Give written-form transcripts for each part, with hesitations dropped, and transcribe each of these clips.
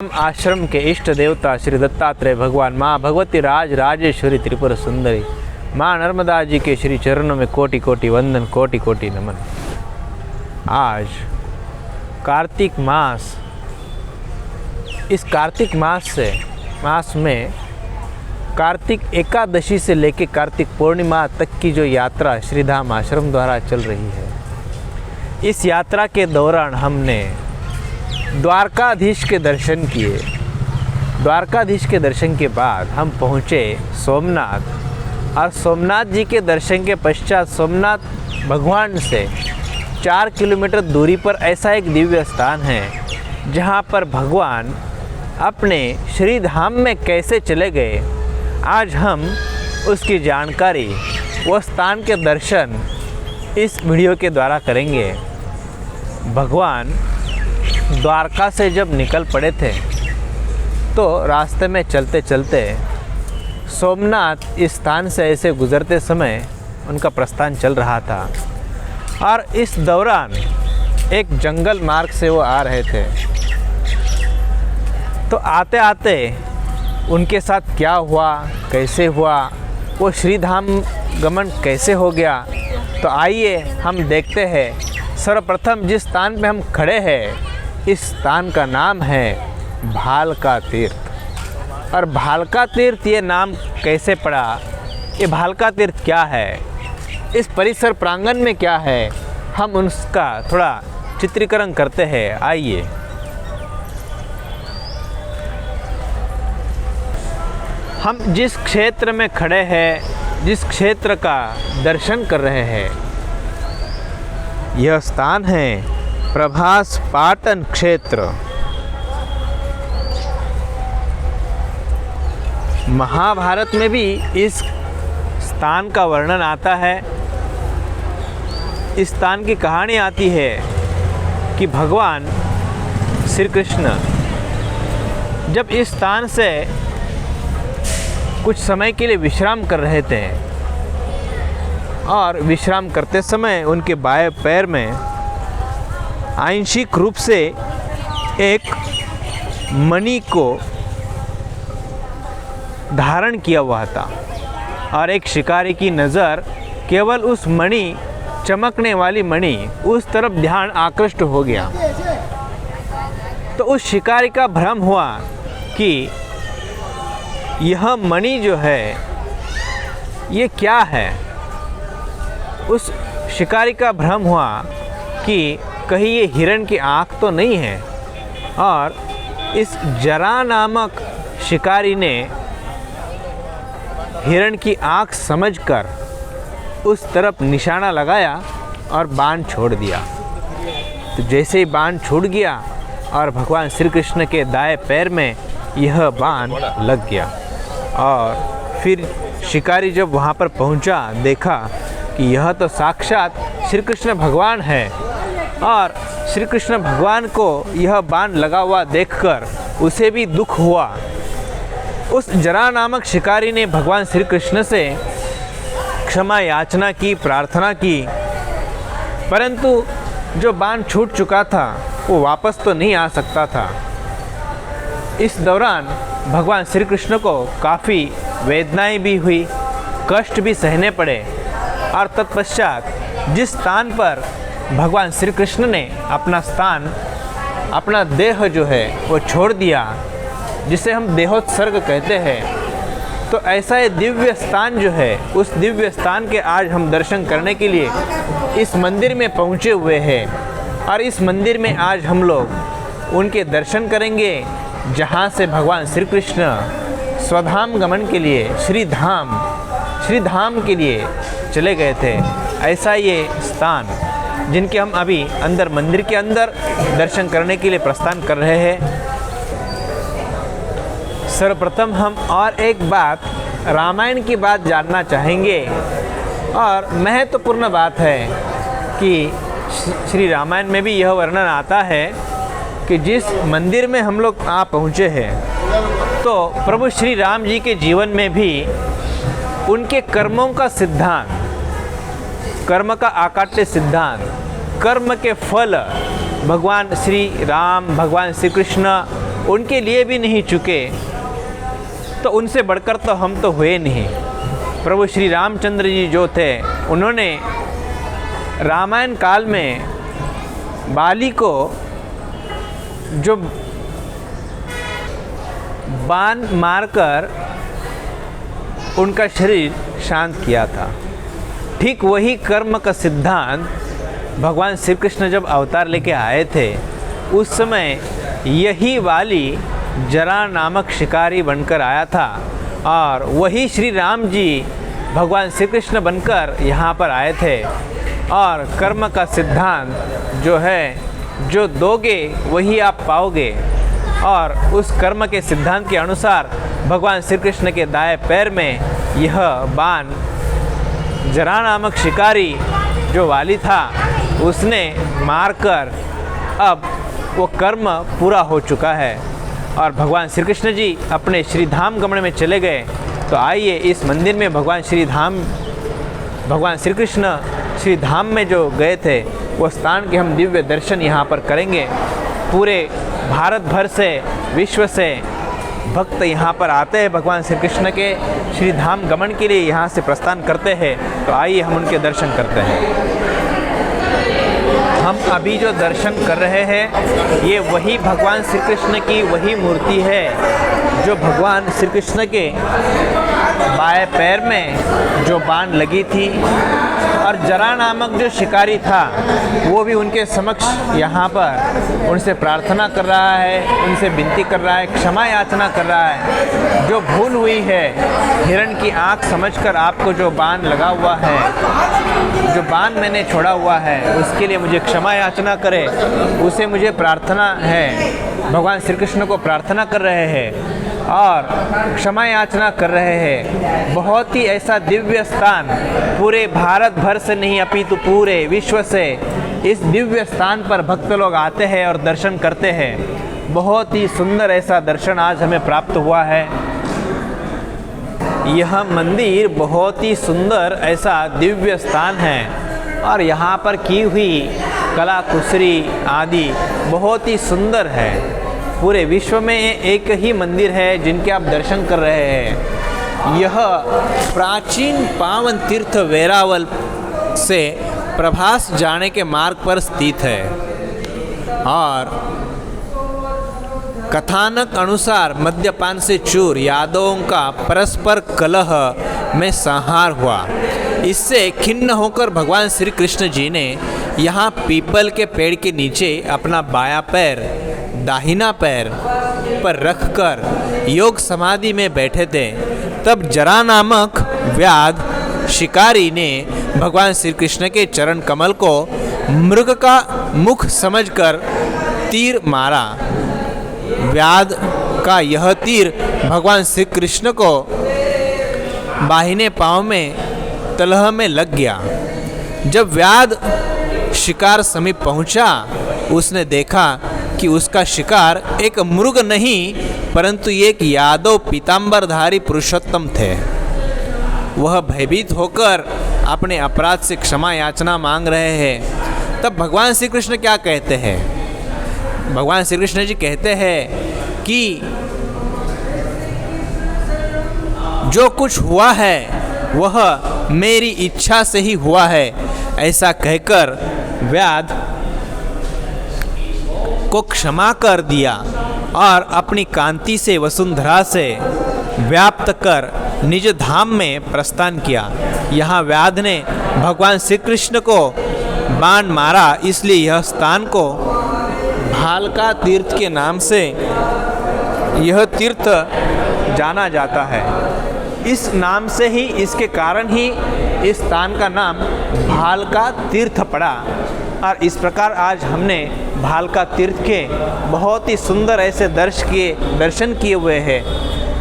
आश्रम के इष्ट देवता श्री दत्तात्रेय भगवान, माँ भगवती राज राजेश्वरी त्रिपुर सुंदरी, माँ नर्मदा जी के श्री चरणों में कोटि कोटि वंदन, कोटि कोटि नमन। आज कार्तिक मास, इस कार्तिक मास में कार्तिक एकादशी से लेकर कार्तिक पूर्णिमा तक की जो यात्रा श्रीधाम आश्रम द्वारा चल रही है, इस यात्रा के दौरान हमने द्वारकाधीश के दर्शन किए। द्वारकाधीश के दर्शन के बाद हम पहुँचे सोमनाथ, और सोमनाथ जी के दर्शन के पश्चात सोमनाथ भगवान से 4 किलोमीटर दूरी पर ऐसा एक दिव्य स्थान है जहाँ पर भगवान अपने श्रीधाम में कैसे चले गए, आज हम उसकी जानकारी, वो स्थान के दर्शन इस वीडियो के द्वारा करेंगे। भगवान द्वारका से जब निकल पड़े थे तो रास्ते में चलते चलते सोमनाथ इस स्थान से ऐसे गुज़रते समय उनका प्रस्थान चल रहा था, और इस दौरान एक जंगल मार्ग से वो आ रहे थे। तो आते आते उनके साथ क्या हुआ, कैसे हुआ, वो श्रीधाम गमन कैसे हो गया, तो आइए हम देखते हैं। सर्वप्रथम जिस स्थान पे हम खड़े हैं, इस स्थान का नाम है भालका तीर्थ। और भालका तीर्थ ये नाम कैसे पड़ा, ये भालका तीर्थ क्या है, इस परिसर प्रांगण में क्या है, हम उसका थोड़ा चित्रीकरण करते हैं। आइए। हम जिस क्षेत्र में खड़े हैं, जिस क्षेत्र का दर्शन कर रहे हैं, यह स्थान है प्रभास पाटन क्षेत्र। महाभारत में भी इस स्थान का वर्णन आता है। इस स्थान की कहानी आती है कि भगवान श्री कृष्ण जब इस स्थान से कुछ समय के लिए विश्राम कर रहे थे, और विश्राम करते समय उनके बाएं पैर में आंशिक रूप से एक मणि को धारण किया हुआ था, और एक शिकारी की नज़र केवल उस मणि, चमकने वाली मणि, उस तरफ ध्यान आकृष्ट हो गया। तो उस शिकारी का भ्रम हुआ कि यह मणि जो है ये क्या है। उस शिकारी का भ्रम हुआ कि कहीं ये हिरण की आँख तो नहीं है, और इस जरा नामक शिकारी ने हिरण की आँख समझकर उस तरफ निशाना लगाया और बाण छोड़ दिया। तो जैसे ही बाण छूट गया और भगवान श्री कृष्ण के दाएं पैर में यह बाण लग गया, और फिर शिकारी जब वहाँ पर पहुँचा, देखा कि यह तो साक्षात श्री कृष्ण भगवान है, और श्री कृष्ण भगवान को यह बाण लगा हुआ देखकर उसे भी दुख हुआ। उस जरा नामक शिकारी ने भगवान श्री कृष्ण से क्षमा याचना की, प्रार्थना की, परंतु जो बाण छूट चुका था वो वापस तो नहीं आ सकता था। इस दौरान भगवान श्री कृष्ण को काफ़ी वेदनाएं भी हुई, कष्ट भी सहने पड़े, और तत्पश्चात जिस स्थान पर भगवान श्री कृष्ण ने अपना स्थान, अपना देह जो है वो छोड़ दिया, जिसे हम देहोत्सर्ग कहते हैं, तो ऐसा ये दिव्य स्थान जो है, उस दिव्य स्थान के आज हम दर्शन करने के लिए इस मंदिर में पहुँचे हुए हैं। और इस मंदिर में आज हम लोग उनके दर्शन करेंगे जहाँ से भगवान श्री कृष्ण स्वधाम गमन के लिए, श्रीधाम के लिए चले गए थे। ऐसा ये स्थान जिनके हम अभी अंदर, मंदिर के अंदर दर्शन करने के लिए प्रस्थान कर रहे हैं। सर्वप्रथम हम और एक बात, रामायण की बात जानना चाहेंगे, और महत्वपूर्ण बात है कि श्री रामायण में भी यह वर्णन आता है कि जिस मंदिर में हम लोग आ पहुँचे हैं, तो प्रभु श्री राम जी के जीवन में भी उनके कर्मों का सिद्धांत, कर्म का आकाट्य सिद्धांत, कर्म के फल भगवान श्री राम, भगवान श्री कृष्ण उनके लिए भी नहीं चुके तो उनसे बढ़कर तो हम तो हुए नहीं। प्रभु श्री रामचंद्र जी जो थे, उन्होंने रामायण काल में बाली को जो बाण मारकर उनका शरीर शांत किया था, ठीक वही कर्म का सिद्धांत भगवान श्री कृष्ण जब अवतार लेके आए थे, उस समय यही वाली जरा नामक शिकारी बनकर आया था और वही श्री राम जी भगवान श्री कृष्ण बनकर यहाँ पर आए थे। और कर्म का सिद्धांत जो है, जो दोगे वही आप पाओगे, और उस कर्म के सिद्धांत के अनुसार भगवान श्री कृष्ण के दाएं पैर में यह बाण जरा नामक शिकारी जो वाली था उसने मारकर अब वो कर्म पूरा हो चुका है और भगवान श्री कृष्ण जी अपने श्री धाम गमन में चले गए। तो आइए इस मंदिर में भगवान श्री कृष्ण श्री धाम में जो गए थे वो स्थान के हम दिव्य दर्शन यहाँ पर करेंगे। पूरे भारत भर से, विश्व से भक्त यहाँ पर आते हैं, भगवान श्री कृष्ण के श्री धाम गमन के लिए यहाँ से प्रस्थान करते हैं। तो आइए हम उनके दर्शन करते हैं। हम अभी जो दर्शन कर रहे हैं ये वही भगवान श्री कृष्ण की वही मूर्ति है जो भगवान श्री कृष्ण के बाएं पैर में जो बाण लगी थी, और जरा नामक जो शिकारी था वो भी उनके समक्ष यहाँ पर उनसे प्रार्थना कर रहा है, उनसे विनती कर रहा है, क्षमा याचना कर रहा है। जो भूल हुई है, हिरण की आँख समझकर आपको जो बाण लगा हुआ है, जो बाण मैंने छोड़ा हुआ है, उसके लिए मुझे क्षमा याचना करे, उसे मुझे प्रार्थना है। भगवान श्री कृष्ण को प्रार्थना कर रहे हैं और क्षमा याचना कर रहे हैं। बहुत ही ऐसा दिव्य स्थान पूरे भारत भर से नहीं अपितु पूरे विश्व से इस दिव्य स्थान पर भक्त लोग आते हैं और दर्शन करते हैं। बहुत ही सुंदर ऐसा दर्शन आज हमें प्राप्त हुआ है। यह मंदिर बहुत ही सुंदर ऐसा दिव्य स्थान है और यहाँ पर की हुई कला कुसरी आदि बहुत ही सुंदर है। पूरे विश्व में एक ही मंदिर है जिनके आप दर्शन कर रहे हैं। यह प्राचीन पावन तीर्थ वेरावल से प्रभास जाने के मार्ग पर स्थित है और कथानक अनुसार मद्यपान से चूर यादवों का परस्पर कलह में संहार हुआ। इससे खिन्न होकर भगवान श्री कृष्ण जी ने यहाँ पीपल के पेड़ के नीचे अपना बायां पैर दाहिना पैर पर रखकर योग समाधि में बैठे थे। तब जरा नामक व्याध शिकारी ने भगवान श्री कृष्ण के चरण कमल को मृग का मुख समझकर तीर मारा। व्याध का यह तीर भगवान श्री कृष्ण को बाहिने पांव में तलह में लग गया। जब व्याध शिकार समीप पहुंचा, उसने देखा कि उसका शिकार एक मृग नहीं परंतु एक यादव पीतांबरधारी पुरुषोत्तम थे। वह भयभीत होकर अपने अपराध से क्षमा याचना मांग रहे हैं। तब भगवान श्री कृष्ण क्या कहते हैं? भगवान श्री कृष्ण जी कहते हैं कि जो कुछ हुआ है वह मेरी इच्छा से ही हुआ है। ऐसा कहकर व्याध को क्षमा कर दिया और अपनी कांति से वसुंधरा से व्याप्त कर निज धाम में प्रस्थान किया। यहाँ व्याध ने भगवान श्री कृष्ण को बाण मारा, इसलिए यह स्थान को भालका तीर्थ के नाम से यह तीर्थ जाना जाता है। इस नाम से ही, इसके कारण ही इस स्थान का नाम भालका तीर्थ पड़ा। और इस प्रकार आज हमने भालका तीर्थ के बहुत ही सुंदर ऐसे दर्शन किए हुए हैं।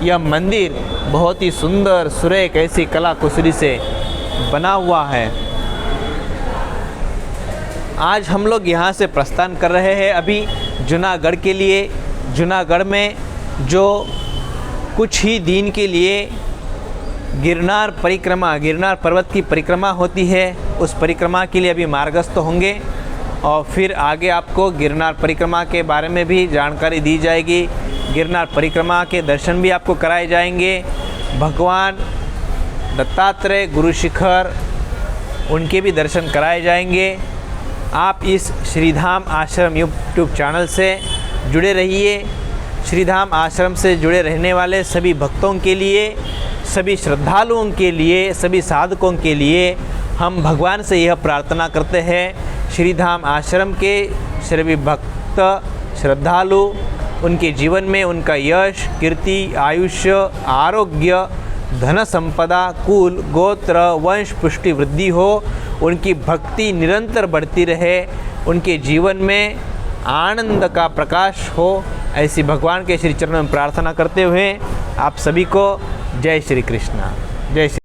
यह मंदिर बहुत ही सुंदर सुरेख ऐसी कला कुसरी से बना हुआ है। आज हम लोग यहाँ से प्रस्थान कर रहे हैं अभी जूनागढ़ के लिए। जूनागढ़ में जो कुछ ही दिन के लिए गिरनार पर्वत की परिक्रमा होती है, उस परिक्रमा के लिए अभी मार्गस्थ होंगे और फिर आगे आपको गिरनार परिक्रमा के बारे में भी जानकारी दी जाएगी। गिरनार परिक्रमा के दर्शन भी आपको कराए जाएंगे। भगवान दत्तात्रेय गुरु शिखर उनके भी दर्शन कराए जाएंगे। आप इस श्रीधाम आश्रम यूट्यूब चैनल से जुड़े रहिए। श्रीधाम आश्रम से जुड़े रहने वाले सभी भक्तों के लिए, सभी श्रद्धालुओं के लिए, सभी साधकों के लिए हम भगवान से यह प्रार्थना करते हैं, श्रीधाम आश्रम के सभी भक्त श्रद्धालु उनके जीवन में उनका यश, कीर्ति, आयुष्य, आरोग्य, धन संपदा, कुल, गोत्र, वंश पुष्टि वृद्धि हो, उनकी भक्ति निरंतर बढ़ती रहे, उनके जीवन में आनंद का प्रकाश हो, ऐसी भगवान के श्री चरणों में प्रार्थना करते हुए आप सभी को जय श्री कृष्ण। जय श्री